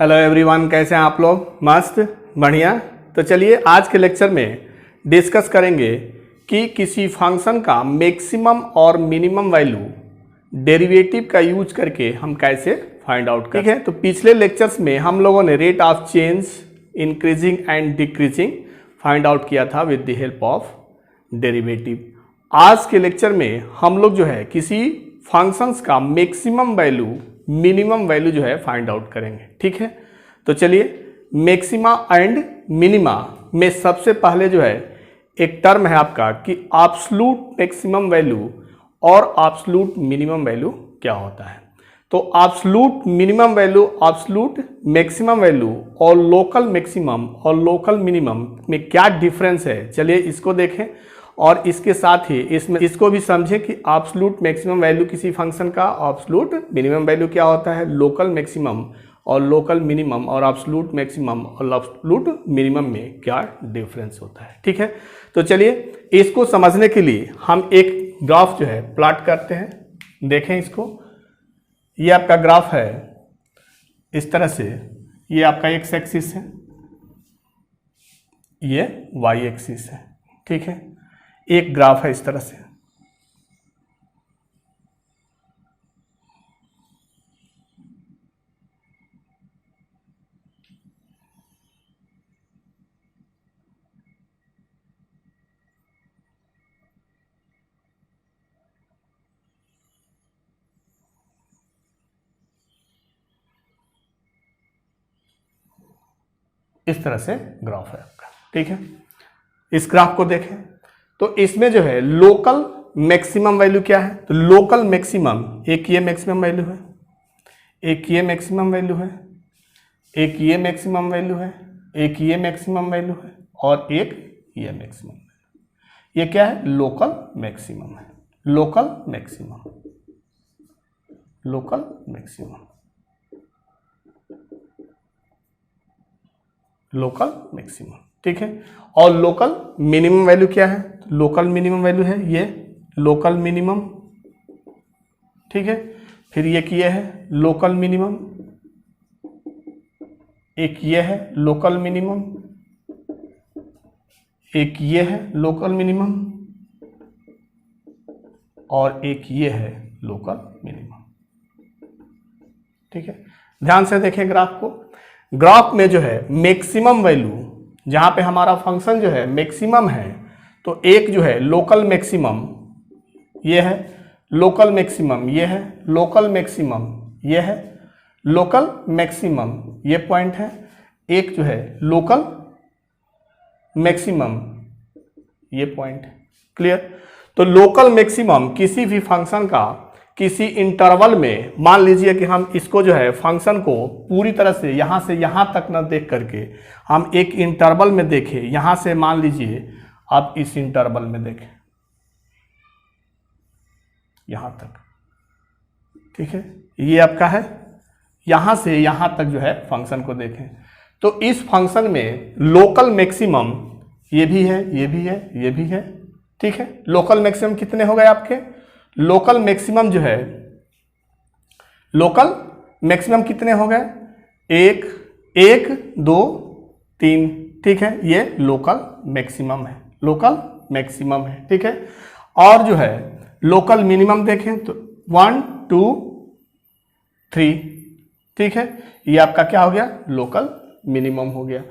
Hello everyone, कैसे हैं आप लोग? मस्त, बढ़िया। तो चलिए आज के लेक्चर में डिस्कस करेंगे कि किसी फंक्शन का मैक्सिमम और मिनिमम वैल्यू डेरिवेटिव का यूज करके हम कैसे फाइंड आउट करें। ठीक है, तो पिछले लेक्चर्स में हम लोगों ने rate of change, increasing and decreasing find out किया था with the help of derivative. आज के लेक्चर में हम लोग जो है किसी फंक्शंस का मैक्सिमम वैल्यू, मिनिमम वैल्यू जो है फाइंड आउट करेंगे। ठीक है, तो चलिए मैक्सिमा एंड मिनिमा में सबसे पहले जो है एक टर्म है आपका कि एब्सोल्यूट मैक्सिमम वैल्यू और एब्सोल्यूट मिनिमम वैल्यू क्या होता है। तो absolute minimum value, absolute maximum value और लोकल मैक्सिमम और लोकल मिनिमम में क्या डिफरेंस है, चलिए इसको देखें और इसके साथ ही इसको भी समझें कि एब्सोल्यूट मैक्सिमम वैल्यू किसी फंक्शन का, एब्सोल्यूट मिनिमम वैल्यू क्या होता है, लोकल मैक्सिमम और लोकल मिनिमम और एब्सोल्यूट मैक्सिमम और एब्सोल्यूट मिनिमम में क्या डिफरेंस होता है। ठीक है, तो चलिए इसको समझने के लिए हम एक ग्राफ जो है प्लॉट करते हैं। देखें इसको, ये आपका ग्राफ है इस तरह से, ये आपका एक्स एक्सिस है, ये वाई एक्सिस है। ठीक है, एक ग्राफ है इस तरह से। इस तरह से ग्राफ है आपका। ठीक है, इस ग्राफ को देखें तो इसमें जो है लोकल मैक्सिमम वैल्यू क्या है, तो लोकल मैक्सिमम एक ये मैक्सिमम वैल्यू है, एक ये मैक्सिमम वैल्यू है, एक ये मैक्सिमम वैल्यू है, एक ये मैक्सिमम वैल्यू है और एक ये मैक्सिमम वैल्यू। ये क्या है, लोकल मैक्सिमम है। Local maximum, local maximum, local maximum. ठीक है, और लोकल मिनिमम वैल्यू क्या है, लोकल मिनिमम वैल्यू है ये लोकल मिनिमम। ठीक है, फिर ये किए है लोकल मिनिमम, एक ये है लोकल मिनिमम, एक ये है लोकल मिनिमम और एक ये है लोकल मिनिमम। ठीक है, ध्यान से देखें ग्राफ को। ग्राफ में जो है मैक्सिमम वैल्यू, जहां पे हमारा फंक्शन जो है मैक्सिमम है, तो एक जो है लोकल मैक्सिमम ये है, लोकल मैक्सिमम ये है, लोकल मैक्सिमम ये है, लोकल मैक्सिमम ये पॉइंट है, एक जो है लोकल मैक्सिमम ये पॉइंट है। क्लियर? तो लोकल मैक्सिमम किसी भी फंक्शन का किसी इंटरवल में, मान लीजिए कि हम इसको जो है फंक्शन को पूरी तरह से यहाँ से यहाँ तक न देख करके हम एक इंटरवल में देखें, यहाँ से मान लीजिए आप इस इंटरवल में देखें यहाँ तक। ठीक है, ये आपका है, यहाँ से यहाँ तक जो है फंक्शन को देखें तो इस फंक्शन में लोकल मैक्सिमम ये भी है, ये भी है, ये भी है। ठीक है, लोकल मैक्सिमम कितने हो गए आपके, लोकल मैक्सिमम जो है, लोकल मैक्सिमम कितने हो गए, एक, एक, दो, तीन। ठीक है, ये लोकल मैक्सिमम है, लोकल मैक्सिमम है। ठीक है, और जो है लोकल मिनिमम देखें तो 1, 2, 3। ठीक है, ये आपका क्या हो गया, लोकल मिनिमम हो गया।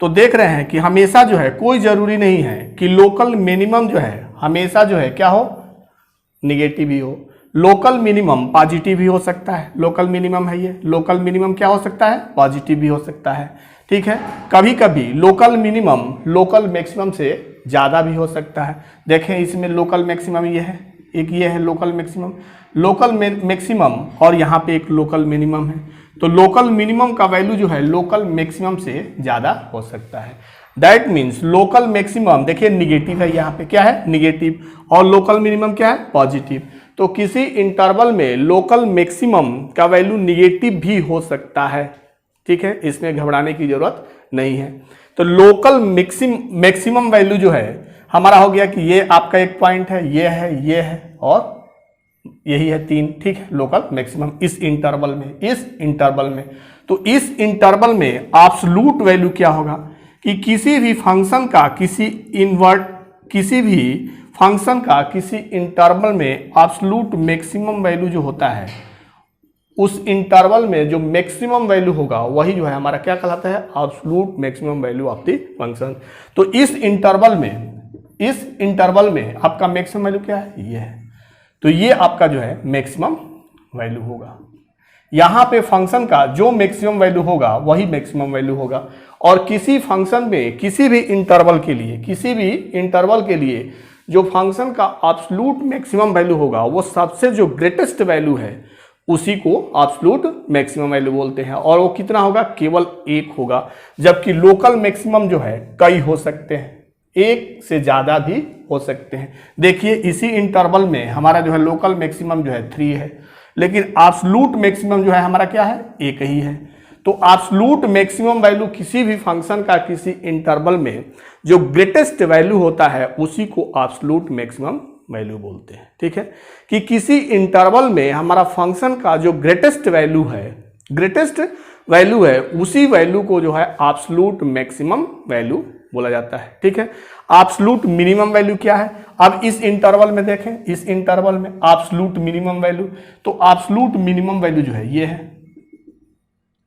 तो देख रहे हैं कि हमेशा जो है कोई जरूरी नहीं है कि लोकल मिनिमम जो है हमेशा जो है क्या हो, निगेटिव ही हो। लोकल मिनिमम पॉजिटिव भी हो सकता है, लोकल मिनिमम है ये, लोकल मिनिमम क्या हो सकता है, पॉजिटिव भी हो सकता है। ठीक है, कभी कभी लोकल मिनिमम लोकल मैक्सिमम से ज़्यादा भी हो सकता है। देखें इसमें लोकल मैक्सिमम ये है, एक ये है लोकल मैक्सिमम, लोकल मैक्सिमम और यहाँ पे एक लोकल मिनिमम है। तो लोकल मिनिमम का वैल्यू जो है लोकल मैक्सिमम से ज़्यादा हो सकता है। दैट मीन्स लोकल मैक्सिमम देखिए निगेटिव है, यहाँ पे क्या है, निगेटिव, और लोकल मिनिमम क्या है, पॉजिटिव। तो किसी इंटरवल में लोकल मैक्सिमम का वैल्यू निगेटिव भी हो सकता है। ठीक है, इसमें घबराने की जरूरत नहीं है। तो लोकल मैक्सिमम वैल्यू जो है हमारा हो गया कि ये आपका एक पॉइंट है, ये है, ये है और यही है 3। ठीक है, लोकल मैक्सिमम इस इंटरवल में, इस इंटरवल में। तो इस इंटरवल में एब्सोल्यूट वैल्यू क्या होगा कि किसी भी फंक्शन का किसी इंटरवल में एब्सोल्यूट मैक्सिमम वैल्यू जो होता है, उस इंटरवल में जो मैक्सिमम वैल्यू होगा वही जो है हमारा क्या कहलाता है, absolute maximum value of the function. तो इस इंटरवल में आपका मैक्सिमम वैल्यू क्या है, ये है। तो ये आपका जो है मैक्सिमम वैल्यू होगा। यहां पे फंक्शन का जो मैक्सिमम वैल्यू होगा वही मैक्सिमम वैल्यू होगा। और किसी फंक्शन में किसी भी इंटरवल के लिए जो फंक्शन का एब्सोल्यूट मैक्सिमम वैल्यू होगा वो सबसे जो ग्रेटेस्ट वैल्यू है उसी को एब्सोल्यूट मैक्सिमम वैल्यू बोलते हैं। और वो कितना होगा, केवल एक होगा। जबकि लोकल मैक्सिमम जो है कई हो सकते हैं, एक से ज्यादा भी हो सकते हैं। देखिए इसी इंटरवल में हमारा जो है लोकल मैक्सिमम जो है 3 है, लेकिन एब्सोल्यूट मैक्सिमम जो है हमारा क्या है, एक ही है। तो एब्सोल्यूट मैक्सिमम वैल्यू किसी भी फंक्शन का किसी इंटरवल में जो ग्रेटेस्ट वैल्यू होता है उसी को एब्सोल्यूट मैक्सिमम वैल्यू बोलते हैं। ठीक है, कि किसी इंटरवल में हमारा फंक्शन का जो ग्रेटेस्ट वैल्यू है उसी वैल्यू को जो है एब्सोल्यूट मैक्सिमम वैल्यू बोला जाता है। ठीक है, एब्सोल्यूट मिनिमम वैल्यू क्या है, अब इस इंटरवल में देखें, इस इंटरवल में एब्सोल्यूट मिनिमम वैल्यू, तो एब्सोल्यूट मिनिमम वैल्यू जो है ये है,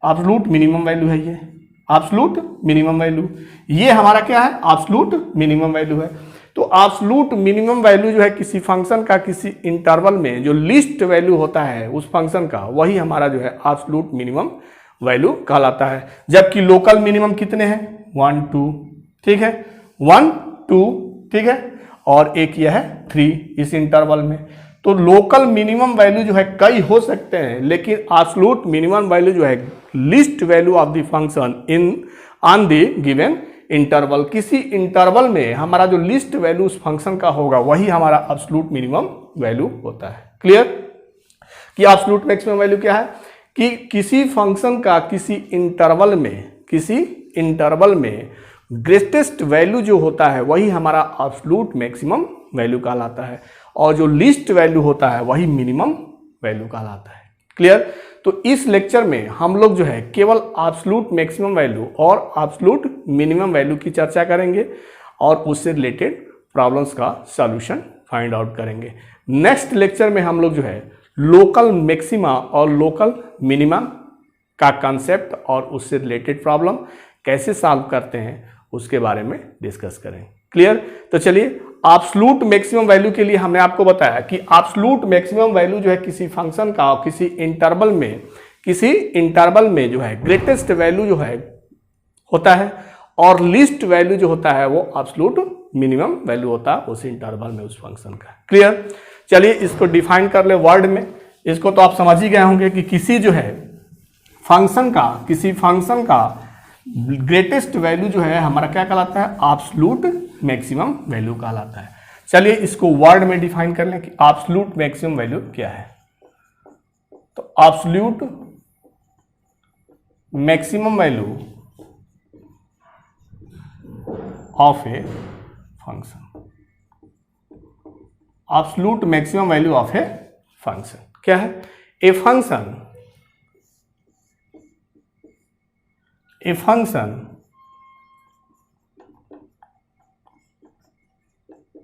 एब्सोल्यूट मिनिमम वैल्यू है, ये एब्सोल्यूट मिनिमम वैल्यू, ये हमारा क्या है, एब्सोल्यूट मिनिमम वैल्यू है। तो एब्सोल्यूट मिनिमम वैल्यू जो है किसी फंक्शन का किसी इंटरवल में जो लीस्ट वैल्यू होता है उस फंक्शन का, वही हमारा जो है एब्सोल्यूट मिनिमम वैल्यू कहलाता है। जबकि लोकल मिनिमम कितने हैं, 1 2, ठीक है, 1 2, ठीक है, और एक यह है 3 इस इंटरवल में। तो लोकल मिनिमम वैल्यू जो है कई हो सकते हैं, लेकिन एब्सोल्यूट मिनिमम वैल्यू जो है least value of the function on the given interval, किसी इंटरवल में हमारा जो लिस्ट वैल्यू उस फंक्शन का होगा वही हमारा एब्सोल्यूट मिनिमम वैल्यू होता है। क्लियर, कि एब्सोल्यूट मैक्सिमम वैल्यू क्या है, कि किसी फंक्शन का किसी इंटरवल में ग्रेटेस्ट वैल्यू जो होता है वही हमारा एब्सोल्यूट मैक्सिमम वैल्यू कहलाता है, और जो लीस्ट वैल्यू होता है वही मिनिमम वैल्यू कहलाता है। क्लियर, तो इस लेक्चर में हम लोग जो है केवल एब्सोल्यूट मैक्सिमम वैल्यू और एब्सोल्यूट मिनिमम वैल्यू की चर्चा करेंगे और उससे रिलेटेड प्रॉब्लम्स का सॉल्यूशन फाइंड आउट करेंगे। नेक्स्ट लेक्चर में हम लोग जो है लोकल मैक्सिमा और लोकल मिनिमा का कंसेप्ट और उससे रिलेटेड प्रॉब्लम कैसे सॉल्व करते हैं उसके बारे में डिस्कस करेंगे। क्लियर, तो चलिए एब्सोल्यूट मैक्सिमम वैल्यू के लिए हमने आपको बताया कि एब्सोल्यूट मैक्सिमम वैल्यू जो है किसी फंक्शन का किसी इंटरवल में जो है ग्रेटेस्ट वैल्यू जो है होता है, और लीस्ट वैल्यू जो होता है वो एब्सोल्यूट मिनिमम वैल्यू होता है उस इंटरवल में उस फंक्शन का। क्लियर, चलिए इसको डिफाइन कर ले वर्ड में। इसको तो आप समझ ही गए होंगे कि किसी फंक्शन का ग्रेटेस्ट वैल्यू जो है हमारा क्या कहलाता है, एब्सोल्यूट मैक्सिमम वैल्यू कहलाता है। चलिए इसको वर्ड में डिफाइन कर लें कि एब्सोल्यूट मैक्सिमम वैल्यू क्या है। तो absolute maximum value of a function, absolute maximum value of a function क्या है, a function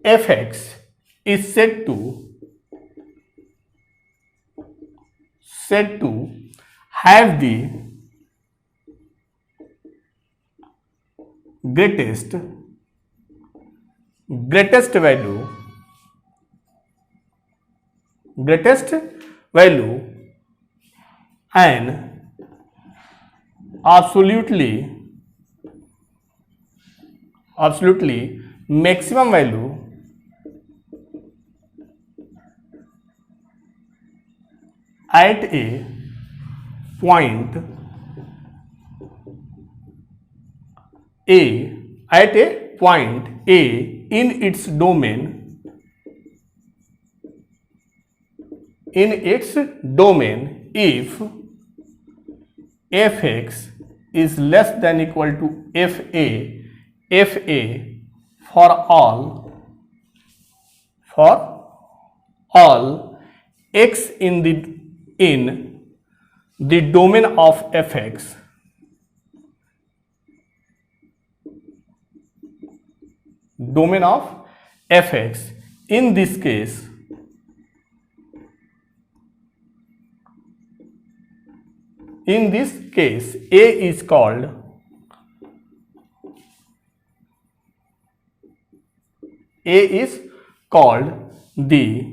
fx is said to have the greatest value and absolutely maximum value at a point A in its domain if fx is less than equal to fa for all x in the domain of fx domain of fx. In this case, A is called the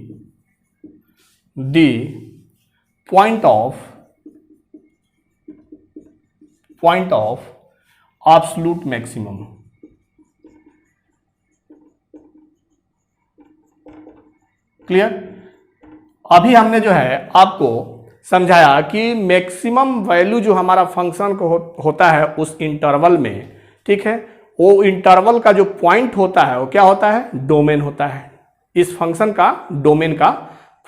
point of absolute maximum. Clear? अभी हमने जो है आपको समझाया कि maximum value जो हमारा function को होता है उस इंटरवल में, ठीक है, वो इंटरवल का जो पॉइंट होता है वो क्या होता है? डोमेन होता है। इस फंक्शन का डोमेन का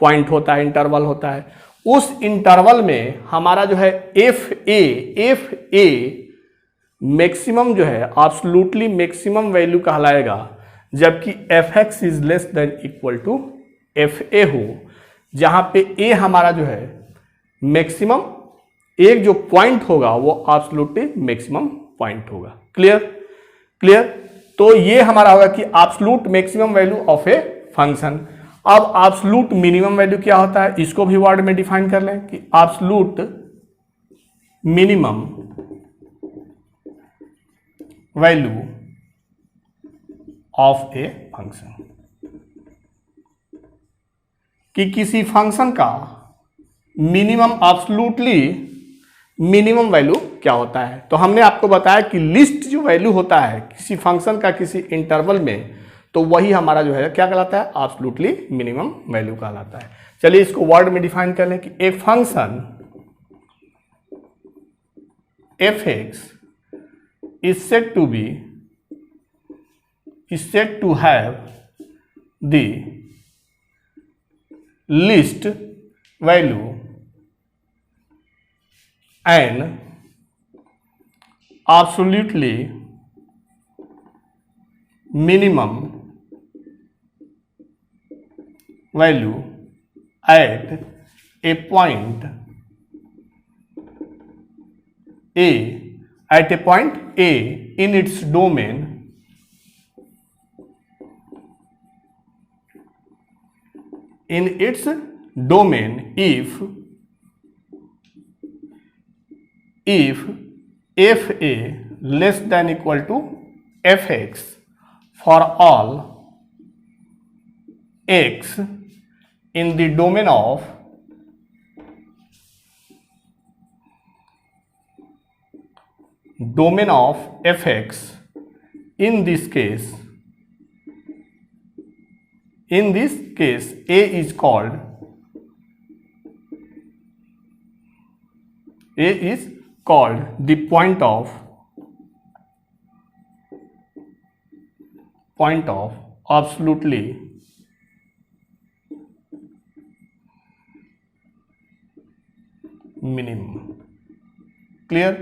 पॉइंट होता है, इंटरवल होता है। उस इंटरवल में हमारा जो है एफ ए मैक्सिमम जो है एब्सोल्युटली मैक्सिमम वैल्यू कहलाएगा, जबकि f x is less than equal to f a हो, जहां पे ए हमारा जो है मैक्सिमम, एक जो पॉइंट होगा वो एब्सोल्युटली मैक्सिमम पॉइंट होगा। क्लियर? तो ये हमारा होगा कि absolute maximum value of a function. अब एब्सोल्यूट मिनिमम वैल्यू क्या होता है, इसको भी वर्ड में डिफाइन कर लें कि absolute minimum value of a function, कि किसी फंक्शन का मिनिमम एब्सोल्युटली मिनिमम वैल्यू क्या होता है। तो हमने आपको बताया कि लिस्ट जो वैल्यू होता है किसी फंक्शन का किसी इंटरवल में, तो वही हमारा जो है क्या कहलाता है? एब्सोल्युटली मिनिमम वैल्यू कहलाता है। चलिए इसको वर्ड में डिफाइन कर लें कि a function f x is said to have the least value and absolutely minimum value at a point A in its domain if f a less than equal to f x for all x in the domain of f x, in this case a is called the point of absolutely minimum. Clear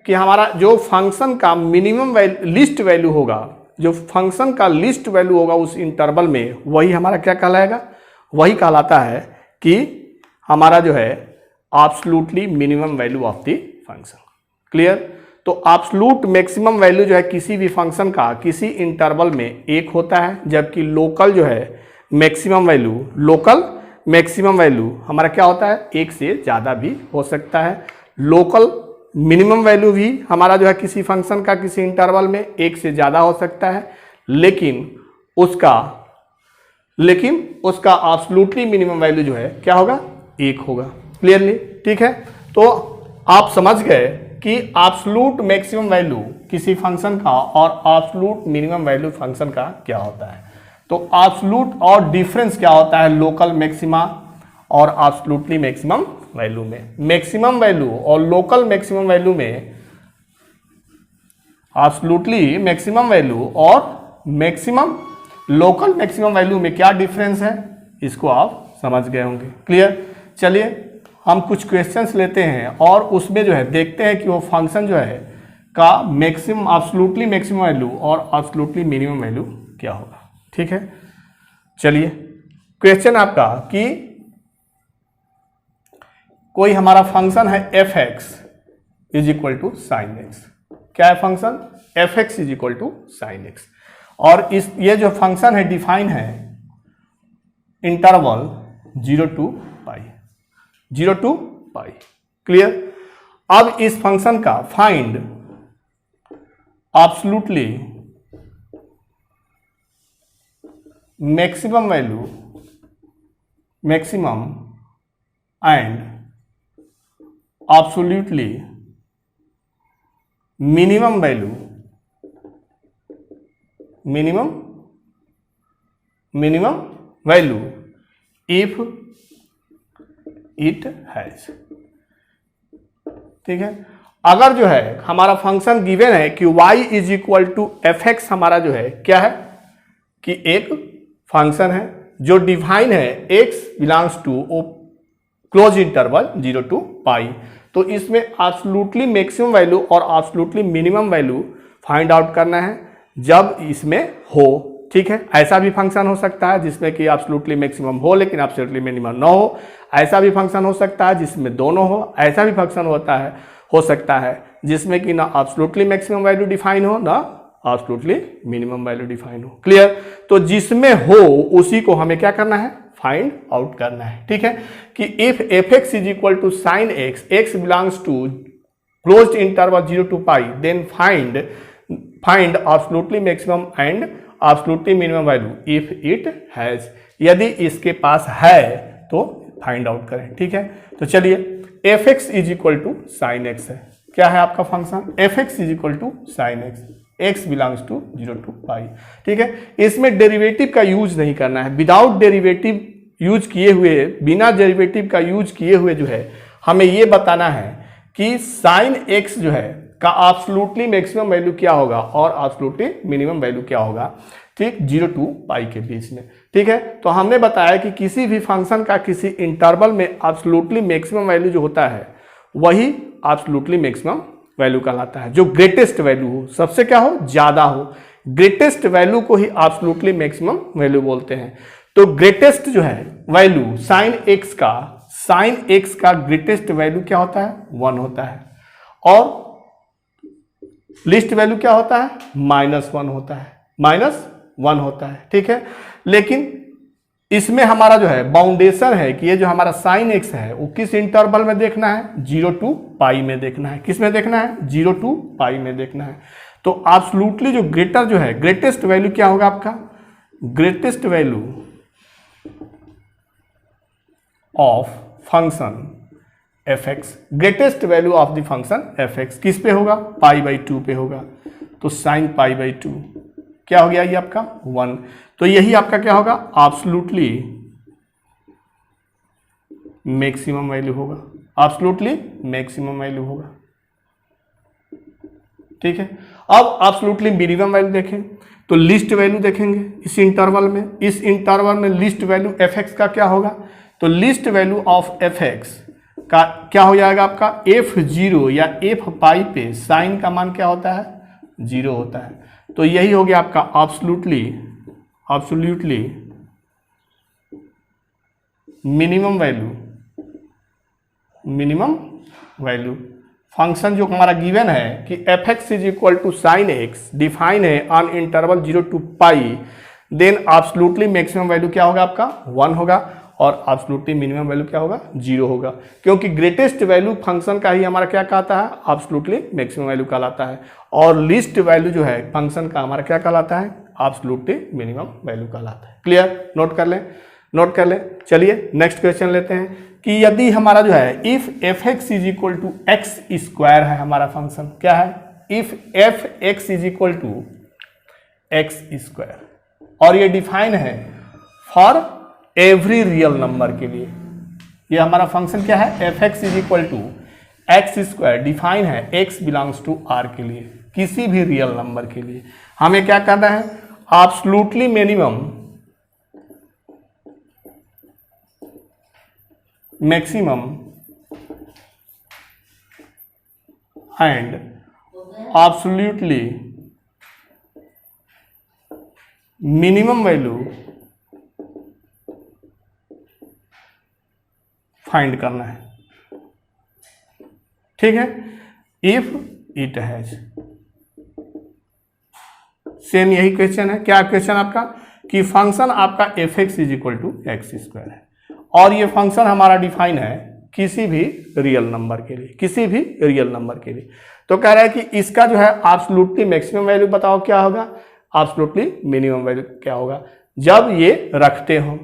कि हमारा जो function का minimum least value होगा, जो function का least value होगा उस interval में, वही हमारा क्या कहलाएगा? वही कहलाता है कि हमारा जो है absolutely minimum value of the function. Clear? तो एब्सोल्यूट मैक्सिमम वैल्यू जो है किसी भी फंक्शन का किसी इंटरवल में एक होता है, जबकि लोकल जो है मैक्सिमम वैल्यू हमारा क्या होता है? एक से ज़्यादा भी हो सकता है। लोकल मिनिमम वैल्यू भी हमारा जो है किसी फंक्शन का किसी इंटरवल में एक से ज़्यादा हो सकता है, लेकिन उसका एब्सोल्युटली मिनिमम वैल्यू जो है क्या होगा? एक होगा। क्लियरली? ठीक है, तो आप समझ गए कि एब्सोल्यूट मैक्सिमम वैल्यू किसी फंक्शन का और एब्सोल्यूट मिनिमम वैल्यू फंक्शन का क्या होता है। तो एब्सोल्यूट और डिफरेंस क्या होता है लोकल मैक्सिमा और एब्सोल्युटली मैक्सिमम वैल्यू में। मैक्सिमम वैल्यू और लोकल मैक्सिमम वैल्यू में, एब्सोल्युटली मैक्सिमम वैल्यू और मैक्सिमम लोकल मैक्सिमम वैल्यू में क्या डिफरेंस है, इसको आप समझ गए होंगे। क्लियर? चलिए हम कुछ क्वेश्चंस लेते हैं और उसमें जो है देखते हैं कि वो फंक्शन जो है का मैक्सिमम एब्सोल्युटली मैक्सिमम वैल्यू और एब्सोल्युटली मिनिमम वैल्यू क्या होगा। ठीक है, चलिए क्वेश्चन आपका कि कोई हमारा फंक्शन है F x is equal to sine x. क्या है function? F x is equal to sine x. और इस ये जो फंक्शन है डिफाइन है interval 0 to pi, 0 to pi. Clear. अब इस फंक्शन का find absolutely maximum value, maximum and absolutely minimum value, minimum value if it has. ठीक है। अगर जो है हमारा फंक्शन गिवन है कि y is equal to f x, हमारा जो है क्या है कि एक फंक्शन है जो डिफाइन है x belongs to close interval 0 to pi, तो इसमें एब्सोल्युटली मैक्सिमम वैल्यू और absolutely minimum value find out करना है जब इसमें हो। ठीक है। ऐसा भी फंक्शन हो सकता है जिसमें कि एब्सोल्युटली मैक्सिमम हो लेकिन एब्सोल्युटली मिनिमम ना हो। ऐसा भी फंक्शन हो सकता है जिसमें दोनों हो। ऐसा भी फंक्शन हो सकता है जिसमें कि ना एब्सोल्युटली मैक्सिमम वैल्यू डिफाइन हो ना एब्सोल्युटली मिनिमम वैल्यू डिफाइन हो। क्लियर। तो जिसमें हो उसी को हमें क्या करना है, फाइंड आउट करना है। ठीक है। कि if f x is equal to sine x, x belongs to closed interval 0 to pi, then find absolutely maximum and absolutely minimum value if it has. यदि इसके पास है तो फाइंड आउट करें। ठीक है। तो चलिए f x is equal to sine x है। क्या है आपका function, f x is equal to sine x, x belongs to 0 to pi. ठीक है। इसमें डेरिवेटिव का यूज नहीं करना है। विदाउट डेरिवेटिव यूज किए हुए, बिना डेरिवेटिव का यूज किए हुए जो है हमें ये बताना है कि साइन एक्स जो है का एब्सोल्युटली मैक्सिमम वैल्यू क्या होगा और एब्सोल्युटली मिनिमम वैल्यू क्या होगा। ठीक, 0 to पाई के बीच में। ठीक है। तो हमने बताया कि किसी भी फंक्शन का किसी इंटरवल में एब्सोल्युटली मैक्सिमम वैल्यू जो होता है वही एब्सोल्युटली मैक्सिमम वैल्यू कहलाता है। जो ग्रेटेस्ट वैल्यू हो, सबसे क्या हो, ज्यादा हो, ग्रेटेस्ट वैल्यू को ही एब्सोल्युटली मैक्सिमम वैल्यू बोलते हैं। तो ग्रेटेस्ट जो है वैल्यू साइन एक्स का ग्रेटेस्ट वैल्यू क्या होता है, 1 होता है, और लिस्ट वैल्यू क्या होता है, -1 होता है, -1 होता है। ठीक है। लेकिन इसमें हमारा जो है बाउंडेशन है कि ये जो हमारा साइन एक्स है वो किस इंटरवल में देखना है, 0 to पाई में देखना है। किस में देखना है, 0 to पाई में देखना है। तो एब्सोल्युटली जो ग्रेटेस्ट वैल्यू क्या होगा आपका, greatest value of function f x, greatest value of the function f x किस पे होगा, π/2 पे होगा। तो साइन π/2 क्या हो गया, ये आपका 1। तो यही आपका क्या होगा, एब्सोल्युटली मैक्सिमम वैल्यू होगा, एब्सोल्युटली मैक्सिमम वैल्यू होगा। ठीक है। अब एब्सोल्युटली मिनिमम वैल्यू देखें तो लिस्ट वैल्यू देखेंगे इस इंटरवल में। इस इंटरवल में लिस्ट वैल्यू एफ एक्स का क्या होगा, तो least value of f x का क्या हो जाएगा आपका, f0 या f पाई पे साइन का मान क्या होता है, 0 होता है। तो यही हो गया आपका एब्सोल्युटली मिनिमम वैल्यू फंक्शन जो हमारा गिवन है कि F x is equal to sine x, define है on interval 0 to pi, then absolutely maximum value क्या होगा आपका, 1 होगा, और एब्सोल्युटली मिनिमम वैल्यू क्या होगा, 0 होगा। क्योंकि ग्रेटेस्ट वैल्यू फंक्शन का ही हमारा क्या कहता है, एब्सोल्युटली मैक्सिमम वैल्यू कहलाता है, और लिस्ट वैल्यू जो है फंक्शन का हमारा क्या कहलाता है, एब्सोल्युटली मिनिमम वैल्यू कहलाता है। क्लियर, नोट कर लें। चलिए नेक्स्ट क्वेश्चन लेते हैं कि यदि हमारा जो है if f x is equal to x square है हमारा फंक्शन, क्या है, if f x is equal to x square, और ये डिफाइन है फॉर एवरी रियल नंबर के लिए। ये हमारा फंक्शन क्या है, F x is equal to x square, define है एक्स बिलोंग्स टू आर के लिए, किसी भी रियल नंबर के लिए। हमें क्या करना है, absolutely minimum maximum and absolutely minimum value find करना है। ठीक है। इफ इट हैज, सेम यही क्वेश्चन है। क्या क्वेश्चन आपका कि फंक्शन आपका f x is equal to x square है और ये फंक्शन हमारा डिफाइन है किसी भी रियल नंबर के लिए, किसी भी रियल नंबर के लिए। तो कह रहा है कि इसका जो है एब्सोल्युटली मैक्सिमम वैल्यू बताओ क्या होगा, एब्सोल्युटली मिनिमम वैल्यू क्या होगा जब ये रखते हो,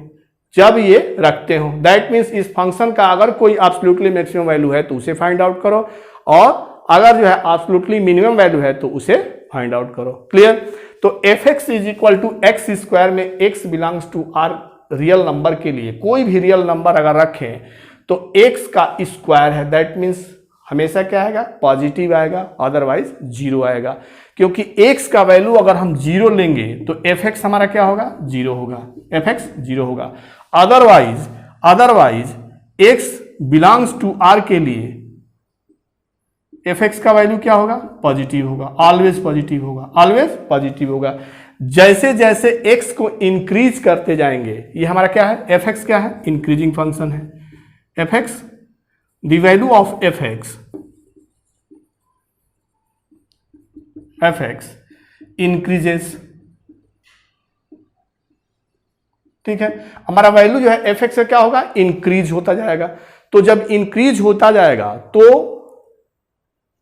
जब ये रखते हो। दैट मीन्स इस फंक्शन का अगर कोई एब्सोल्युटली मैक्सिमम वैल्यू है तो उसे फाइंड आउट करो और अगर जो है एब्सोल्युटली मिनिमम वैल्यू है तो उसे फाइंड आउट करो। क्लियर। तो f x is equal to x square में x belongs to R real number के लिए कोई भी रियल नंबर अगर रखें तो एक्स का स्क्वायर है, दैट मीन्स हमेशा क्या आएगा, पॉजिटिव आएगा, अदरवाइज जीरो आएगा। क्योंकि एक्स का वैल्यू अगर हम जीरो लेंगे तो एफ एक्स हमारा क्या होगा, जीरो होगा, एफ एक्स जीरो होगा। Otherwise x belongs to R के लिए एफ एक्स का वैल्यू क्या होगा, पॉजिटिव होगा, ऑलवेज पॉजिटिव होगा, ऑलवेज पॉजिटिव होगा। जैसे जैसे एक्स को इंक्रीज करते जाएंगे, ये हमारा क्या है, एफ एक्स क्या है, इंक्रीजिंग फंक्शन है। F x, the value of f x increases. ठीक है, हमारा वैल्यू जो है एफ एक्स का क्या होगा, इंक्रीज होता जाएगा। तो जब इंक्रीज होता जाएगा तो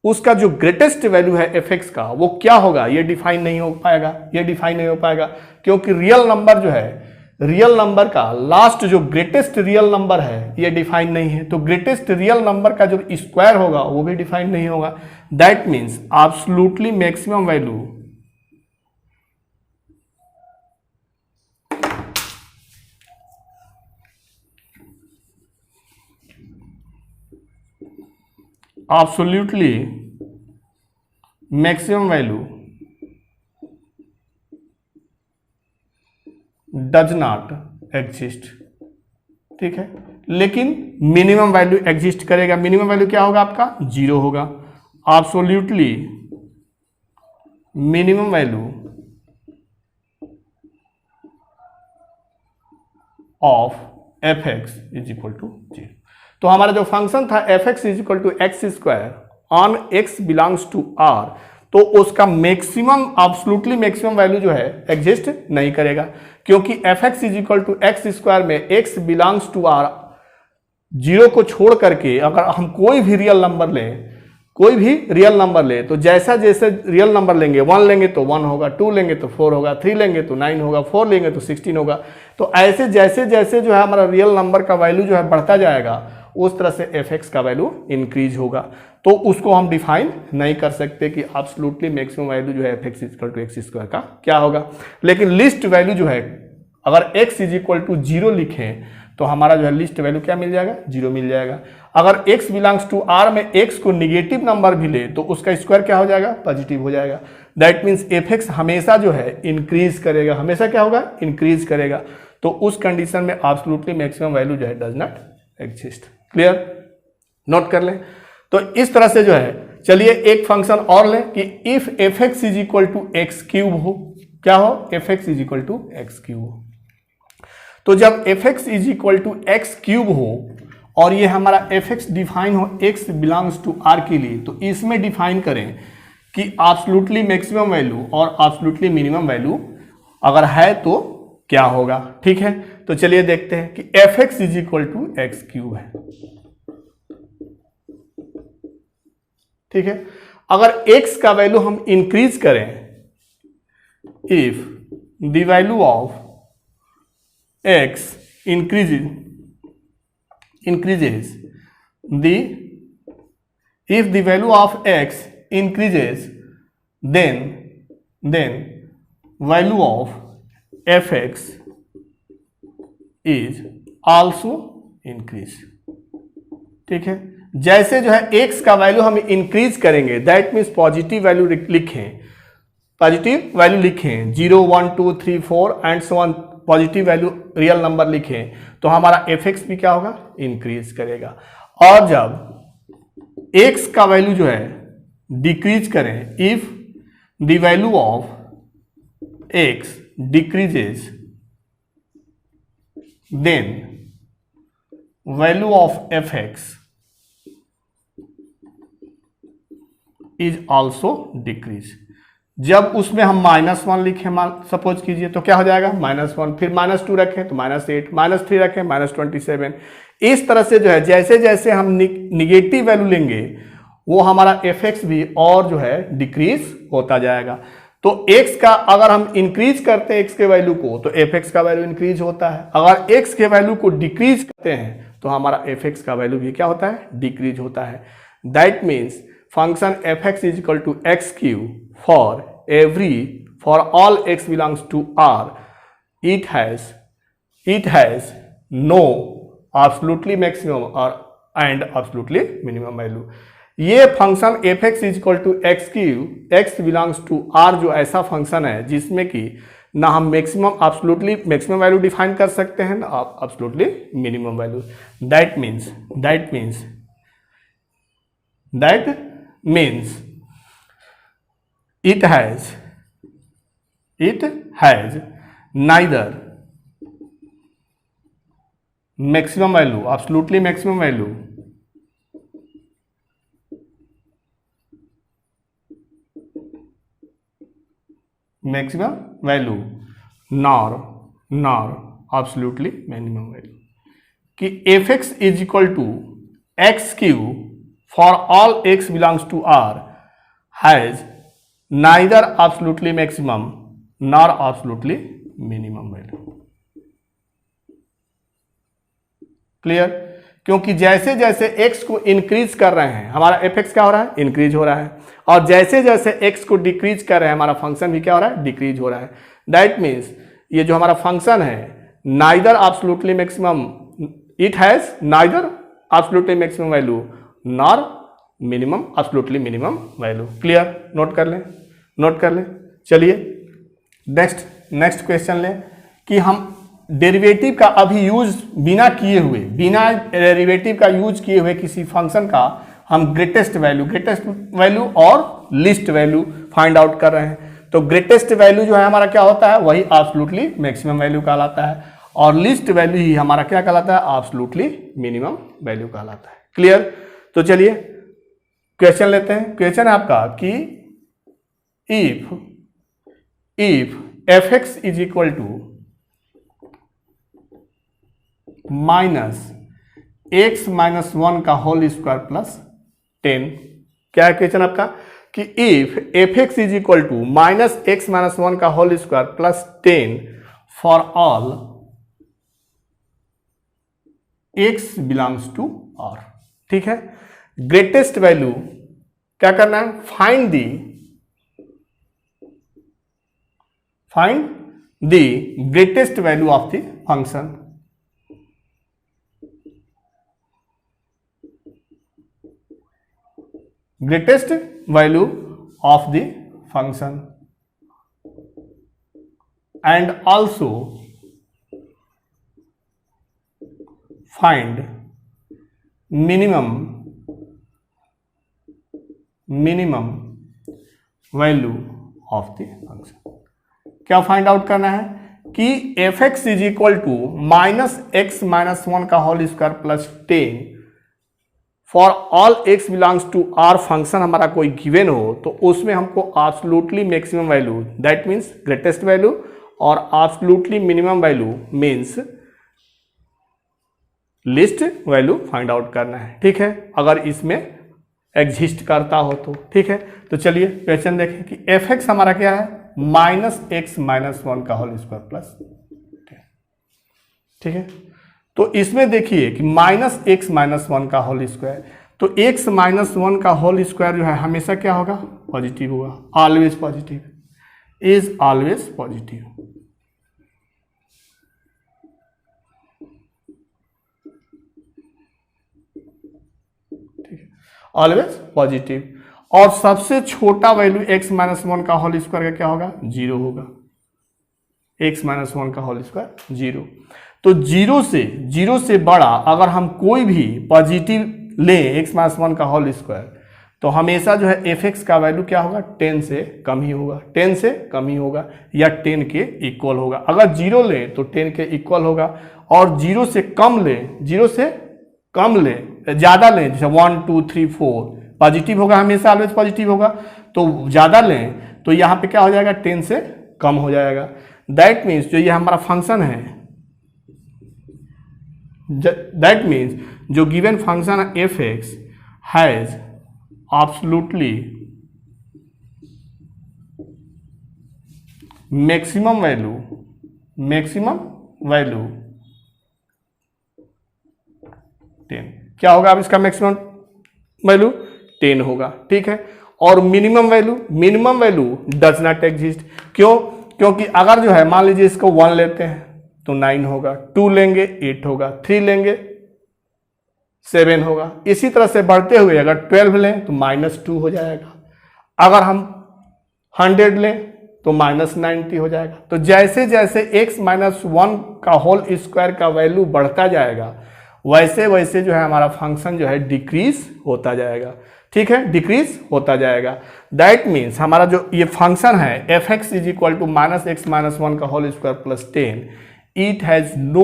उसका जो ग्रेटेस्ट वैल्यू है एफ एक्स का वो क्या होगा, ये डिफाइन नहीं हो पाएगा, ये डिफाइन नहीं हो पाएगा। क्योंकि रियल नंबर जो है, रियल नंबर का लास्ट जो ग्रेटेस्ट रियल नंबर है ये डिफाइन नहीं है। तो ग्रेटेस्ट रियल नंबर का जो स्क्वायर होगा वो भी डिफाइन नहीं होगा। That means absolutely maximum value absolutely maximum value does not exist। ठीक है, लेकिन मिनिमम वैल्यू एग्जिस्ट करेगा। मिनिमम वैल्यू क्या होगा आपका, जीरो होगा। absolutely minimum value of f x is equal to zero. तो हमारा जो फंक्शन था f x is equal to x square on x belongs to R, तो उसका मैक्सिमम एब्सोल्युटली मैक्सिमम वैल्यू जो है एग्जिस्ट नहीं करेगा। क्योंकि f x is equal to x square में x belongs to R, zero को छोड़ करके अगर हम कोई भी रियल नंबर लें, कोई भी रियल नंबर ले तो जैसा जैसे रियल नंबर लेंगे, 1 लेंगे तो 1 होगा, 2 लेंगे तो 4 होगा, 3 लेंगे तो 9 होगा, 4 लेंगे तो 16 होगा। तो ऐसे जैसे जैसे जो है हमारा रियल नंबर का वैल्यू जो है बढ़ता जाएगा उस तरह से एफ एक्स का वैल्यू इंक्रीज होगा। तो उसको हम डिफाइन नहीं कर सकते कि एब्सोल्युटली मैक्सिमम वैल्यू जो है F x equal to x square का क्या होगा। लेकिन लिस्ट वैल्यू जो है अगर x is equal to zero लिखें तो हमारा जो है लिस्ट वैल्यू क्या मिल जाएगा, जीरो मिल जाएगा। अगर x बिलोंग्स टू r में x को निगेटिव नंबर भी ले तो उसका स्क्वायर क्या हो जाएगा, पॉजिटिव हो जाएगा। दैट मीन्स एफ एक्स हमेशा जो है इंक्रीज करेगा, हमेशा क्या होगा, इंक्रीज करेगा। तो उस कंडीशन में एब्सोल्युटली मैक्सिमम वैल्यू जो है does not exist. Clear, note कर लें। तो इस तरह से जो है, चलिए एक फंक्शन और लें कि if f x is equal to x cube हो, क्या हो, f x is equal to x cube हो। तो जब f x is equal to x cube हो और ये हमारा एफ एक्स डिफाइन हो एक्स बिलोंग्स टू आर के लिए, तो इसमें डिफाइन करें कि एब्सोल्युटली मैक्सिमम वैल्यू और एब्सोल्युटली मिनिमम वैल्यू अगर है तो क्या होगा। ठीक है, तो चलिए देखते हैं कि F x is equal to x cube है। ठीक है, अगर एक्स का वैल्यू हम इंक्रीज करें, if the value of x increases if the value of x increases then value of fx is also increase। ठीक है, जैसे जो है x का वैल्यू हम इंक्रीज करेंगे, दैट मीन्स पॉजिटिव वैल्यू लिखें, पॉजिटिव वैल्यू लिखें 0 1 2 3 4 and so on, positive value real number लिखें तो हमारा एफ एक्स भी क्या होगा, इंक्रीज करेगा। और जब एक्स का वैल्यू जो है डिक्रीज करें, if the value of x decreases then value of f x is also decrease. जब उसमें हम -1 लिखें सपोज कीजिए तो क्या हो जाएगा -1, फिर -2 रखें तो -8, -3 रखें -27। इस तरह से जो है जैसे जैसे हम निगेटिव वैल्यू लेंगे वो हमारा fx भी और जो है डिक्रीज होता जाएगा। तो x का अगर हम इंक्रीज करते हैं x के वैल्यू को तो fx का वैल्यू इंक्रीज होता है, अगर x के वैल्यू को डिक्रीज करते हैं तो हमारा fx का वैल्यू भी क्या होता है डिक्रीज होता है। That means function fx is equal to x cube for all x belongs to R, it has no absolutely maximum and absolutely minimum value। ये function fx is equal to x cube x belongs to R जो ऐसा function है जिसमें कि ना हम maximum absolutely maximum value define कर सकते हैं ना absolutely minimum value. That means it has neither maximum value absolutely maximum value nor absolutely minimum value कि fx is equal to x cube for all x belongs to R has neither absolutely maximum nor absolutely minimum value। Clear? क्योंकि जैसे जैसे x को increase कर रहे हैं हमारा fx क्या हो रहा है इंक्रीज हो रहा है, और जैसे जैसे x को डिक्रीज कर रहे हैं हमारा फंक्शन भी क्या हो रहा है डिक्रीज हो रहा है। दैट मीन्स ये जो हमारा फंक्शन है neither absolutely maximum, it has neither absolutely maximum value nor minimum absolutely minimum value. Clear? Note कर लें। चलिए नेक्स्ट क्वेश्चन लें कि हम डेरिवेटिव का अभी यूज बिना डेरिवेटिव का यूज किए हुए किसी फंक्शन का हम ग्रेटेस्ट वैल्यू और लिस्ट वैल्यू फाइंड आउट कर रहे हैं। तो ग्रेटेस्ट वैल्यू जो है हमारा क्या होता है वही एब्सोल्युटली मैक्सिमम वैल्यू कहलाता है, और लिस्ट वैल्यू ही हमारा क्या कहलाता है एब्सोल्युटली मिनिमम वैल्यू कहलाता है। क्लियर? तो चलिए क्वेश्चन लेते हैं। क्वेश्चन है आपका कि if fx is equal to -x - 1 का होल स्क्वायर प्लस 10। क्या है क्वेश्चन आपका कि if fx is equal to -x - 1 का whole square plus 10 for all x belongs to R। ठीक है, ग्रेटेस्ट वैल्यू क्या करना है find the greatest value of the function। greatest value of the function and also find minimum value of the function। क्या find out करना है कि fx is equal to -x - 1 का whole square plus 10 for all x belongs to R function हमारा कोई given हो तो उसमें हमको absolutely maximum value that means greatest value और absolutely minimum value means least value find out करना है। ठीक है, अगर इसमें एग्जिस्ट करता हो तो। ठीक है, तो चलिए क्वेश्चन देखें कि fx हमारा क्या है -x - 1 का होल स्क्वायर प्लस 10। ठीक है, तो इसमें देखिए कि -x - 1 का होल स्क्वायर, तो x - 1 का होल स्क्वायर जो है हमेशा क्या होगा पॉजिटिव होगा, always positive, is always positive. Always positive, और सबसे छोटा वैल्यू x - 1 का होल स्क्वायर का क्या होगा 0 होगा, x - 1 का होल स्क्वायर 0। तो 0 से बड़ा अगर हम कोई भी पॉजिटिव लें x - 1 का होल स्क्वायर तो हमेशा जो है fx का वैल्यू क्या होगा 10 से कम ही होगा, 10 से कम ही होगा या 10 के इक्वल होगा। अगर 0 लें तो 10 के इक्वल होगा, और 0 से कम लें ज़्यादा लें जैसे 1 2 3 4 पॉजिटिव होगा, हमेशा ऑलवेज पॉजिटिव होगा। तो ज़्यादा लें तो यहाँ पे क्या हो जाएगा, 10 से कम हो जाएगा। दैट मीन्स जो ये हमारा फंक्शन है, दैट मीन्स जो गिवन फंक्शन है F x has absolutely maximum value 10। क्या होगा अब इसका मैक्सिमम वैल्यू 10 होगा, ठीक है। और minimum value does not exist. क्यों? क्योंकि अगर जो है मान लीजिए इसको 1 लेते हैं तो 9 होगा, 2 लेंगे 8 होगा, 3 लेंगे 7 होगा, इसी तरह से बढ़ते हुए अगर 12 लें तो -2 हो जाएगा, अगर हम 100 लें तो -90 हो जाएगा। तो जैसे जैसे x - 1 का होल स्क्वायर का वैल्यू बढ़ता जाएगा वैसे वैसे जो है हमारा फंक्शन जो है डिक्रीज होता जाएगा, ठीक है, डिक्रीज होता जाएगा। दैट मीन्स हमारा जो ये फंक्शन है F x is equal to -x - 1 का whole square plus 10, it has no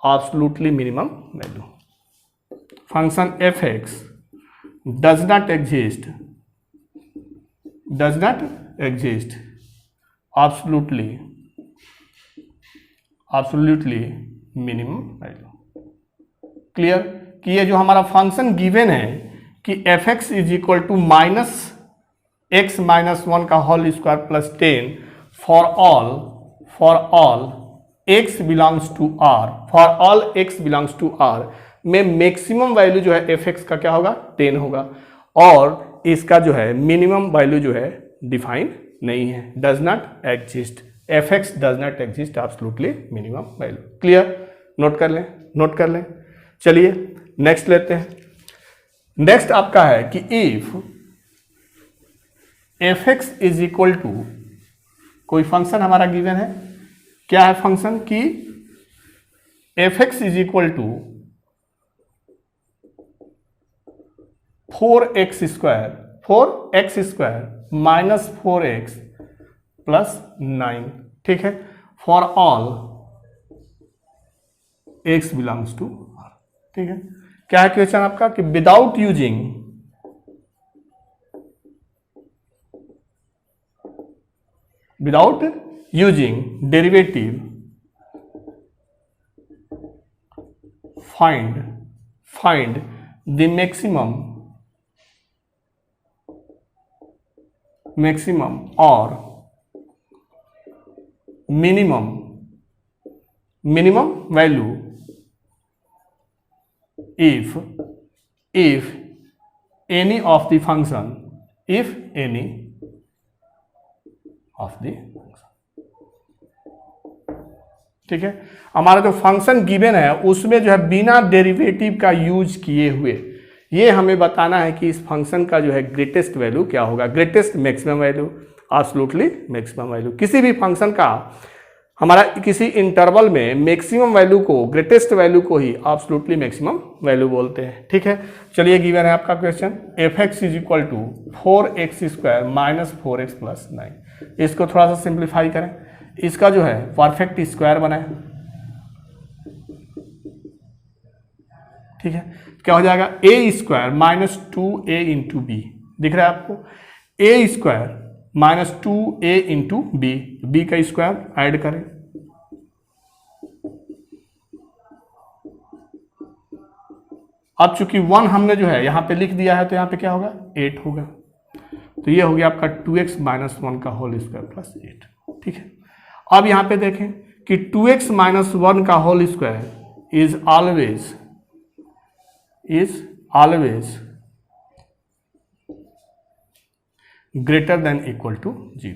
absolutely minimum value. Function f x does not exist absolutely minimum value. Clear कि ये जो हमारा फंक्शन गिवन है कि F x is equal to -x - 1 का whole square plus 10 for all x belongs to r में maximum value जो है एफ एक्स का क्या होगा, 10 होगा, और इसका जो है मिनिमम वैल्यू जो है डिफाइन नहीं है, does not exist. F x does not exist absolutely minimum value. Clear? Note कर लें। चलिए नेक्स्ट लेते हैं। नेक्स्ट आपका है कि if f x is equal to, कोई फंक्शन हमारा गिवन है, क्या है फंक्शन कि F x is equal to 4x square minus 4x plus 9, ठीक है, for all x belongs to r, ठीक है। क्या है क्वेश्चन आपका कि without using derivative find the maximum और minimum value if any of the function, ठीक है। हमारा जो फंक्शन गिवन है उसमें जो है बिना डेरिवेटिव का यूज किए हुए ये हमें बताना है कि इस फंक्शन का जो है ग्रेटेस्ट वैल्यू क्या होगा, greatest maximum value, absolutely maximum value. किसी भी फंक्शन का हमारा किसी इंटरवल में मैक्सिमम वैल्यू को, ग्रेटेस्ट वैल्यू को ही एब्सोल्युटली मैक्सिमम वैल्यू बोलते हैं, ठीक है। चलिए गिवन है आपका question f x is equal to 4x square minus 4x plus 9। इसको थोड़ा सा सिंप्लीफाई करें, इसका जो है परफेक्ट स्क्वायर बनाए, ठीक है। क्या हो जाएगा, a square minus 2a into b, दिख रहा है आपको, a square minus 2a into b, b का स्क्वायर ऐड करें, अब चूंकि 1 हमने जो है यहां पे लिख दिया है तो यहां पे क्या होगा, 8 होगा। तो ये हो गया आपका 2x माइनस 1 का होल स्क्वायर प्लस 8, ठीक है। अब यहां पे देखें कि 2x माइनस 1 का whole square is always greater than equal to 0,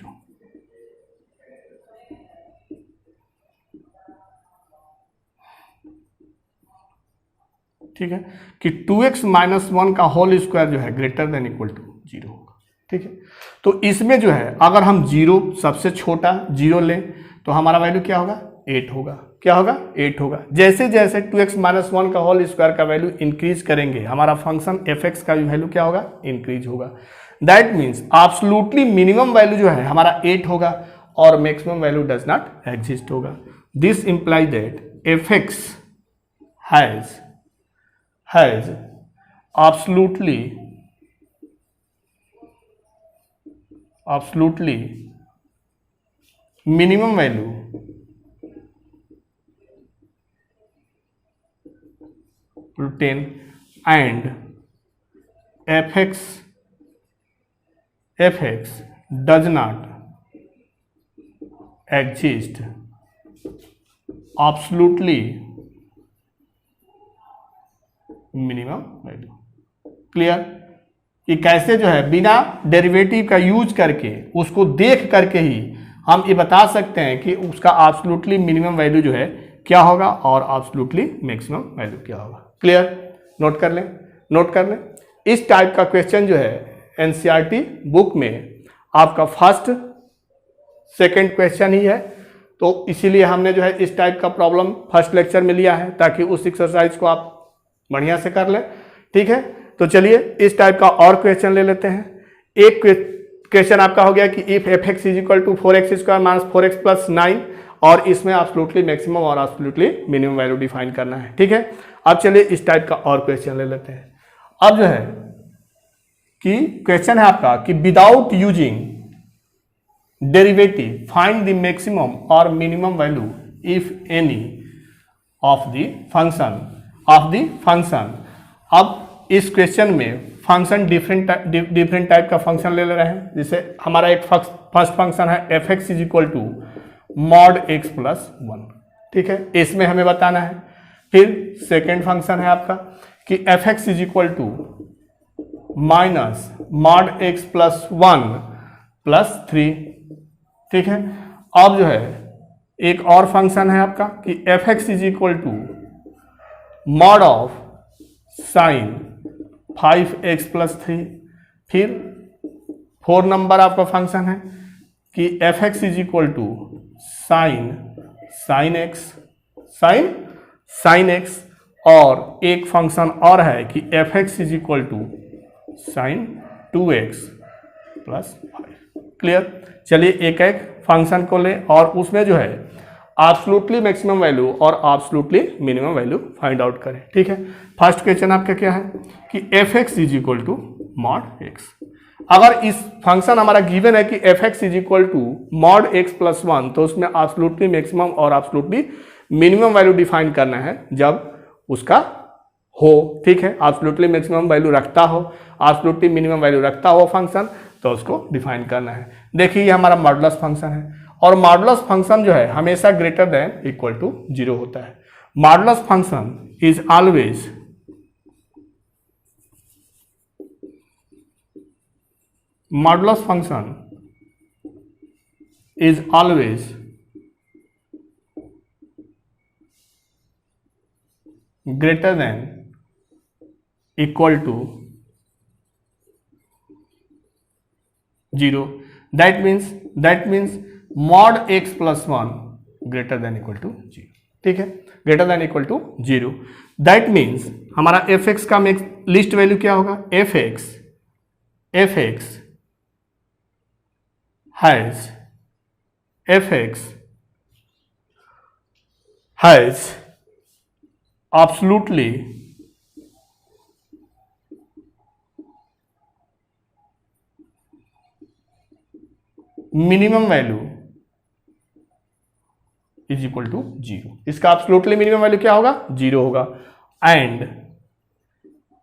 ठीक है, कि 2x माइनस 1 का होल स्क्वायर जो है ग्रेटर देन इक्वल टू 0 होगा, ठीक है। तो इसमें जो है अगर हम 0 सबसे छोटा 0 लें तो हमारा वैल्यू क्या होगा, 8 होगा, क्या होगा, 8 होगा। जैसे जैसे 2x माइनस 1 का होल स्क्वायर का वैल्यू इंक्रीज करेंगे हमारा फंक्शन f(x) का भी वैल्यू क्या होगा, इंक्रीज होगा। That means absolutely minimum value जो है हमारा 8 होगा और maximum value does not exist होगा। This imply that f(x) has absolutely absolutely minimum value retain and fx does not exist absolutely minimum value। Clear? कि कैसे जो है बिना डेरिवेटिव का यूज करके उसको देख करके ही हम ये बता सकते हैं कि उसका एब्सोल्युटली मिनिमम वैल्यू जो है क्या होगा और एब्सोल्युटली मैक्सिमम वैल्यू क्या होगा। क्लियर? नोट कर लें, नोट कर लें। इस टाइप का क्वेश्चन जो है एनसीईआरटी बुक में आपका फर्स्ट सेकंड क्वेश्चन ही है, तो इसीलिए हमने जो है इस टाइप का प्रॉब्लम फर्स्ट लेक्चर में लिया है ताकि उस एक्सरसाइज को आप बढ़िया से कर लें। ठीक है, तो चलिए इस टाइप का और क्वेश्चन ले लेते हैं। एक क्वेश्चन आपका हो गया कि if f x is equal to 4x² minus 4x plus 9, और इसमें एब्सोल्युटली मैक्सिमम और एब्सोल्युटली मिनिमम वैल्यू डिफाइन करना है। ठीक है, अब चलिए इस टाइप का और क्वेश्चन ले लेते हैं। अब जो है कि क्वेश्चन है आपका कि without using derivative find the maximum और minimum value if any of the function. अब इस क्वेश्चन में फंक्शन डिफरेंट टाइप का फंक्शन ले रहे हैं। जैसे हमारा एक फर्स्ट फंक्शन है F x is equal to mod x plus 1। ठीक है, इसमें हमें बताना है। फिर सेकेंड फंक्शन है आपका कि F x is equal to minus mod x plus 1 plus 3। ठीक है, अब जो है एक और फंक्शन है आपका कि F x is equal to mod of sine 5x plus 3। फिर 4 नंबर आपका फंक्शन है कि F x is equal to sine x, और एक फंक्शन और है कि F x is equal to sine 2x plus 5। Clear? चलिए एक एक फंक्शन को ले और उसमें जो है एब्सोल्युटली मैक्सिमम वैल्यू और absolutely minimum value find out करें। ठीक है, फर्स्ट क्वेश्चन आपका क्या है कि F x is equal to mod x. अगर इस फंक्शन हमारा गिवन है कि F x is equal to mod x plus 1, तो उसमें एब्सोल्युटली मैक्सिमम और एब्सोल्युटली मिनिमम वैल्यू डिफाइन करना है जब उसका हो। ठीक है, एब्सोल्युटली मैक्सिमम वैल्यू रखता हो, एब्सोल्युटली मिनिमम वैल्यू रखता हो फंक्शन, तो उसको डिफाइन करना है। देखिए ये हमारा मॉडुलस फंक्शन है और मॉडुलस फंक्शन जो है हमेशा ग्रेटर देन इक्वल टू 0 होता है। Modulus function is always greater than equal to 0. That means mod x plus 1 greater than equal to 0. ठीक है, greater than equal to 0. That means हमारा एफ एक्स का least value क्या होगा? F x has absolutely minimum value is equal to 0। इसका absolutely minimum value क्या होगा? 0 होगा। And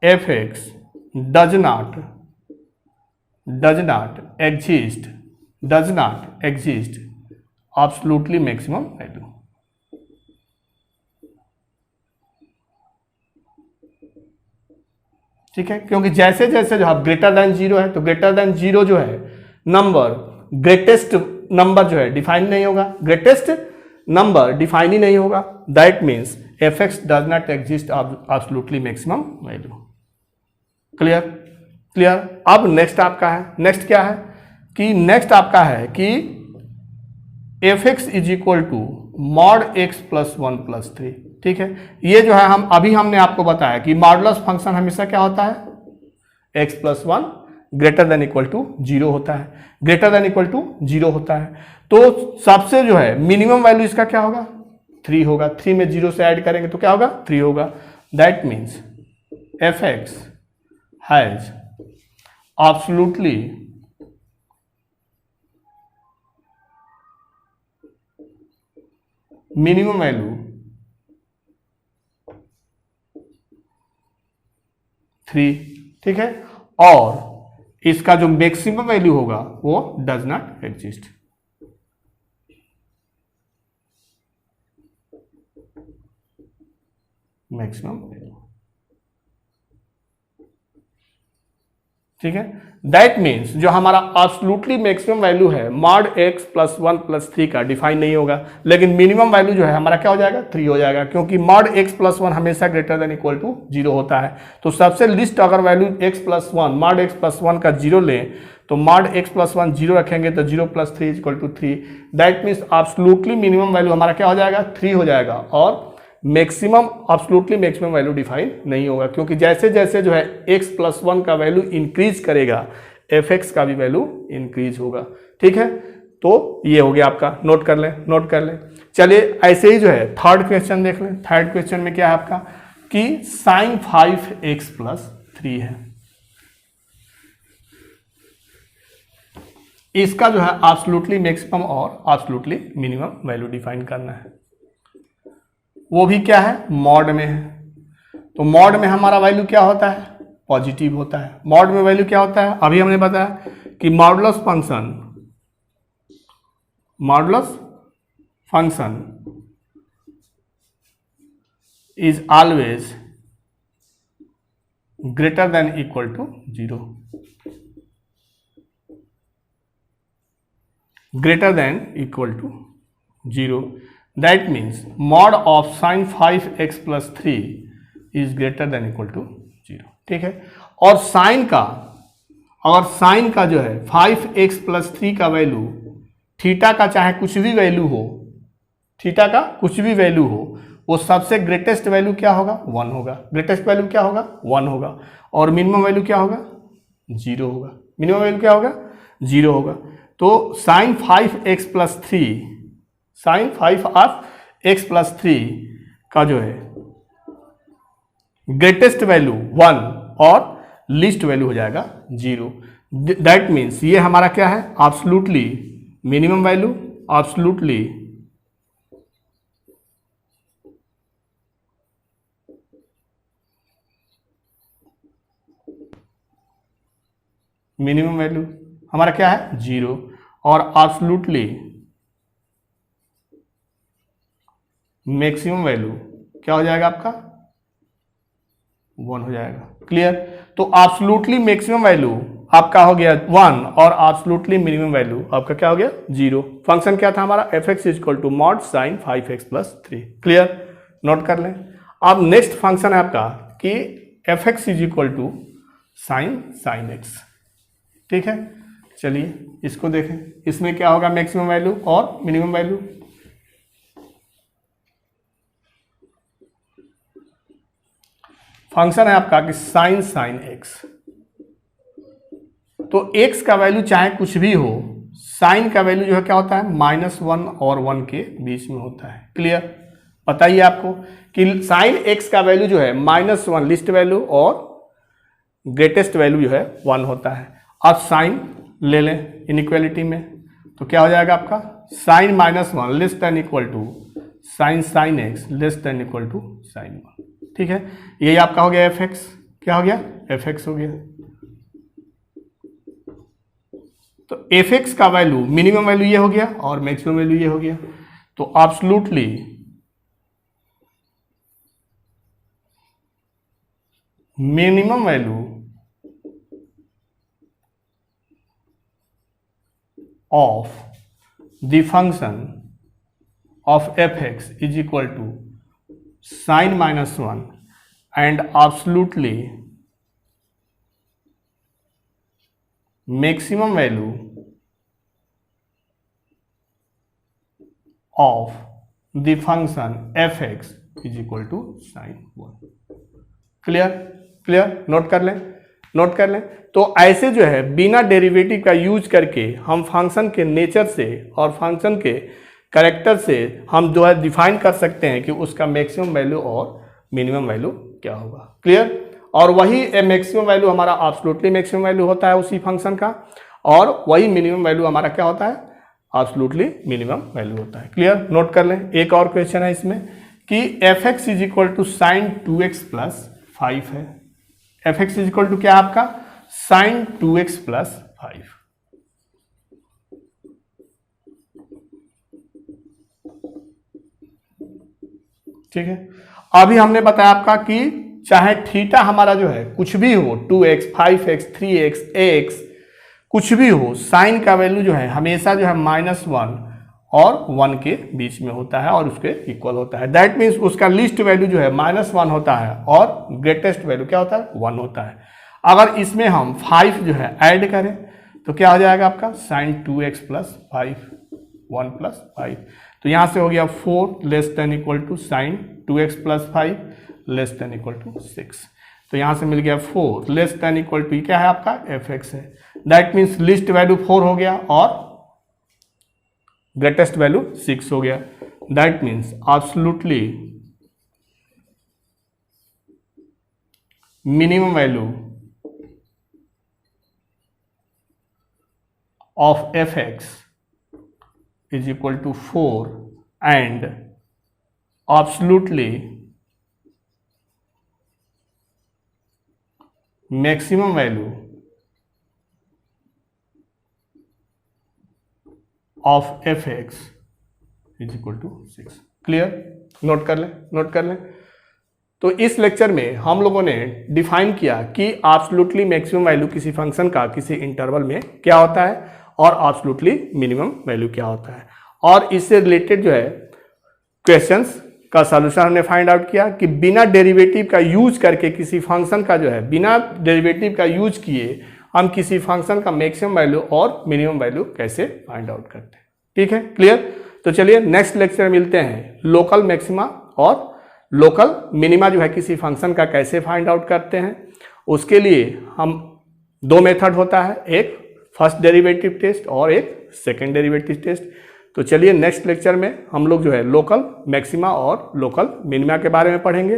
f x does not exist absolutely maximum value. ठीक है, क्योंकि जैसे जैसे जो है ग्रेटर देन 0 है, तो ग्रेटर देन 0 जो है नंबर, ग्रेटेस्ट नंबर जो है डिफाइन नहीं होगा, ग्रेटेस्ट नंबर डिफाइन ही नहीं होगा। That means F x does not exist absolutely maximum value. Clear? अब नेक्स्ट आपका है, नेक्स्ट क्या है कि नेक्स्ट आपका है कि F x is equal to mod x plus 1 plus 3। ठीक है, ये जो है हमने आपको बताया कि मॉडुलस फंक्शन हमेशा क्या होता है? x plus 1 greater than equal to 0 होता है, ग्रेटर देन इक्वल टू 0 होता है। तो सबसे जो है मिनिमम वैल्यू इसका क्या होगा? 3 होगा। 3 में 0 से ऐड करेंगे तो क्या होगा? 3 होगा। That means F x has absolutely minimum value 3, ठीक है, और इसका जो मैक्सिमम वैल्यू होगा वो does not exist. Maximum value, ठीक है। दैट मीन्स जो हमारा एब्सोल्युटली मैक्सिमम वैल्यू है मॉड x प्लस 1 प्लस 3 का डिफाइन नहीं होगा, लेकिन मिनिमम वैल्यू जो है हमारा क्या हो जाएगा, 3 हो जाएगा, क्योंकि मॉड x प्लस 1 हमेशा ग्रेटर देन इक्वल टू 0 होता है। तो सबसे लिस्ट अगर value x plus 1 mod x plus 1 का 0 लें तो मॉड x प्लस 1 0 रखेंगे तो 0 plus 3 equal to 3। That means absolutely minimum value हमारा क्या हो जाएगा, 3 हो जाएगा, और maximum absolutely maximum value define नहीं होगा, क्योंकि जैसे जैसे जो है x प्लस 1 का वैल्यू इंक्रीज करेगा fx का भी वैल्यू इंक्रीज होगा, ठीक है। तो ये हो गया आपका, नोट कर लें, नोट कर लें। चलिए ऐसे ही जो है थर्ड क्वेश्चन देख लें। थर्ड क्वेश्चन में क्या है आपका कि sin 5x प्लस 3 है, इसका जो है एब्सोल्युटली मैक्सिमम और एब्सोल्युटली मिनिमम वैल्यू डिफाइन करना है। वो भी क्या है, मॉड में है। तो मॉड में हमारा वैल्यू क्या होता है, पॉजिटिव होता है। मॉड में वैल्यू क्या होता है, अभी हमने बताया कि modulus function is always greater than equal to 0, greater than equal to 0। That means mod of sine 5x plus 3 is greater than equal to 0, ठीक है। और साइन का, और साइन का जो है 5x प्लस 3 का वैल्यू थीटा का चाहे कुछ भी वैल्यू हो, थीटा का कुछ भी वैल्यू हो, वो सबसे ग्रेटेस्ट वैल्यू क्या होगा, 1 होगा। ग्रेटेस्ट वैल्यू क्या होगा, 1 होगा, और मिनिमम वैल्यू क्या होगा, 0 होगा। मिनिमम वैल्यू क्या होगा, 0 होगा। तो sine 5x plus 3, sine 5 of x plus 3 का जो है ग्रेटेस्ट वैल्यू 1 और लीस्ट वैल्यू हो जाएगा 0। दैट मीन्स ये हमारा क्या है, absolutely minimum value, absolutely minimum value हमारा क्या है, 0, और एब्सोल्युटली मैक्सिमम वैल्यू क्या हो जाएगा आपका, 1 हो जाएगा। क्लियर। तो एब्सोल्युटली मैक्सिमम वैल्यू आपका हो गया 1 और एब्सोल्युटली मिनिमम वैल्यू आपका क्या हो गया, 0। फंक्शन क्या था हमारा, fx is equal to mod sine 5x plus 3। Clear, note कर लें। अब नेक्स्ट फंक्शन है आपका कि fx is equal to sine x, ठीक है। चलिए इसको देखें, इसमें क्या होगा, मैक्सिमम वैल्यू और मिनिमम वैल्यू। फंक्शन है आपका कि साइन x, तो x का वैल्यू चाहे कुछ भी हो, साइन का वैल्यू जो है क्या होता है, -1 और 1 के बीच में होता है। क्लियर। बताइए आपको कि साइन x का वैल्यू जो है -1 लिस्ट वैल्यू और ग्रेटेस्ट वैल्यू जो है 1 होता है। अब साइन ले लें इनइक्वालिटी में, तो क्या हो जाएगा आपका, sine -1 less than equal to sine x less than equal to sine 1, ठीक है। यही आपका हो गया fx, क्या हो गया, fx हो गया। तो fx का वैल्यू मिनिमम वैल्यू ये हो गया और मैक्सिमम वैल्यू ये हो गया। तो absolutely minimum value of the function of fx is equal to sine -1 and absolutely maximum value of the function fx is equal to sine 1। Clear, clear, note कर लें, नोट कर लें। तो ऐसे जो है बिना डेरिवेटिव का यूज करके हम फंक्शन के नेचर से और फंक्शन के कैरेक्टर से हम जो है डिफाइन कर सकते हैं कि उसका मैक्सिमम वैल्यू और मिनिमम वैल्यू क्या होगा। क्लियर। और वही मैक्सिमम वैल्यू हमारा एब्सोल्युटली मैक्सिमम वैल्यू होता है उसी फंक्शन का, और वही मिनिमम वैल्यू हमारा क्या होता है, एब्सोल्युटली मिनिमम वैल्यू होता है। क्लियर, नोट कर लें। एक और क्वेश्चन है इसमें कि F x is equal to sine 2x plus 5 है। F x is equal to क्या आपका साइन 2x प्लस 5। ठीक है, अभी हमने बताया आपका कि चाहे थीटा हमारा जो है कुछ भी हो, 2x 5x 3x ax कुछ भी हो, साइन का वैल्यू जो है हमेशा जो है -1 और 1 के बीच में होता है और उसके इक्वल होता है। दैट मीन्स उसका लीस्ट वैल्यू जो है -1 होता है और ग्रेटेस्ट वैल्यू क्या होता है 1 होता है। अगर इसमें हम 5 जो है ऐड करें तो क्या हो जाएगा आपका साइन 2x प्लस 5 1 प्लस 5। तो यहां से हो गया 4 less than equal to sine 2x plus 5 less than equal to 6। तो यहां से मिल गया 4 लेस देन इक्वल टू क्या है आपका एफ एक्स है। दैट मीन्स लिस्ट वैल्यू 4 हो गया और ग्रेटेस्ट वैल्यू 6 हो गया। That means absolutely minimum value of f x is equal to 4 and absolutely maximum value of fx is equal to 6। Clear, note कर लें, नोट कर लें। तो इस लेक्चर में हम लोगों ने डिफाइन किया कि एब्सोल्युटली मैक्सिमम वैल्यू किसी फंक्शन का किसी इंटरवल में क्या होता है और एब्सोल्युटली मिनिमम वैल्यू क्या होता है। और इससे रिलेटेड जो है क्वेश्चंस का सॉल्यूशन हमने फाइंड आउट किया कि बिना डेरिवेटिव का यूज करके किसी फंक्शन का जो है बिना डेरिवेटिव का यूज किए हम किसी फंक्शन का मैक्सिमम वैल्यू और मिनिमम वैल्यू कैसे फाइंड आउट करते हैं। ठीक है, क्लियर। तो चलिए नेक्स्ट लेक्चर मिलते हैं लोकल मैक्सिमा और लोकल मिनिमा जो है किसी फंक्शन का कैसे फाइंड आउट करते हैं। उसके लिए हम दो मेथड होता है, एक फर्स्ट डेरिवेटिव टेस्ट और एक सेकेंड डेरिवेटिव टेस्ट। तो चलिए नेक्स्ट लेक्चर में हम लोग जो है लोकल मैक्सिमा और लोकल मिनिमा के बारे में पढ़ेंगे।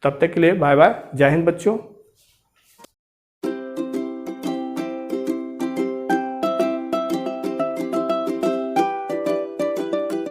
तब तक के लिए बाय बाय, जय हिंद बच्चों।